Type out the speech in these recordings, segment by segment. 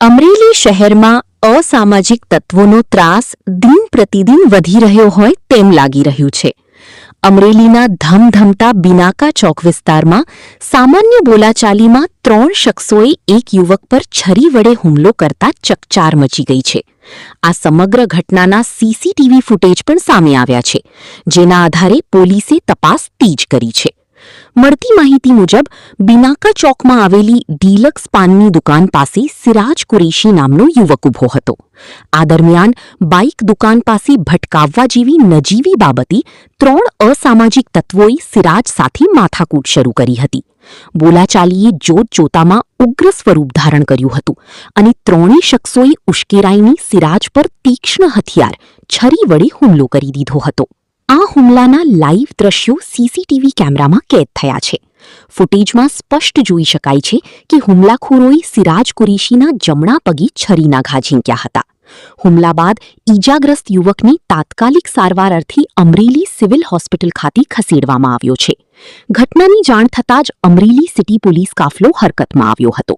અમરેલી શહેરમાં અસામાજિક તત્વોનો ત્રાસ દિન પ્રતિદિન વધી રહ્યો હોય તેમ લાગી રહ્યું છે. અમરેલીના ધમધમતા બિનાકા ચોક વિસ્તારમાં સામાન્ય બોલાચાલીમાં 3 શખ્સોએ એક યુવક પર છરી વડે હુમલો કરતા ચકચાર મચી ગઈ છે. આ સમગ્ર ઘટનાના સીસીટીવી ફૂટેજ પણ સામે આવ્યા છે, જેના આધારે પોલીસે તપાસ તેજ કરી છે. મળતી માહિતી મુજબ બિનાકા ચોકમાં આવેલી ડીલક્સ પાનની દુકાન પાસે સિરાજ કુરેશી નામનો યુવક ઊભો હતો. આ દરમિયાન બાઇક દુકાન પાસે ભટકાવવા જેવી નજીવી બાબતે 3 અસામાજિક તત્વોએ સિરાજ સાથે માથાકૂટ શરૂ કરી હતી. બોલાચાલીએ જોતજોતામાં ઉગ્ર સ્વરૂપ ધારણ કર્યું હતું અને 3 શખ્સોએ ઉશ્કેરાઈને સિરાજ પર તીક્ષ્ણ હથિયાર છરી વડે હુમલો કરી દીધો હતો. આ હુમલાના લાઇવ દ્રશ્યો સીસીટીવી કેમેરામાં કેદ થયા છે. ફૂટેજમાં સ્પષ્ટ જોઈ શકાય છે કે હુમલાખોરોએ સિરાજ કુરેશીના જમણા પગે છરીના ઘા ઝીંક્યા હતા. હુમલા બાદ ઈજાગ્રસ્ત યુવકને તાત્કાલિક સારવાર અર્થે અમરેલી સિવિલ હોસ્પિટલ ખાતે ખસેડવામાં આવ્યો છે. ઘટનાની જાણ થતાં જ અમરેલી સિટી પોલીસ કાફલો હરકતમાં આવ્યો હતો.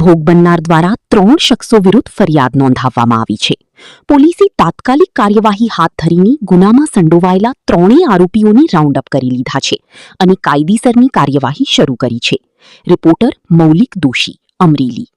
ભોગ બનનાર દ્વારા 3 શખ્સો વિરુદ્ધ ફરિયાદ નોંધાવવામાં આવી છે. પોલીસે તાત્કાલિક કાર્યવાહી હાથ ધરીને ગુનામાં સંડોવાયેલા 3 આરોપીઓને રાઉન્ડ અપ કરી લીધા છે અને કાયદેસરની કાર્યવાહી શરૂ કરી છે. રિપોર્ટર મૌલિક દોશી, અમરેલી.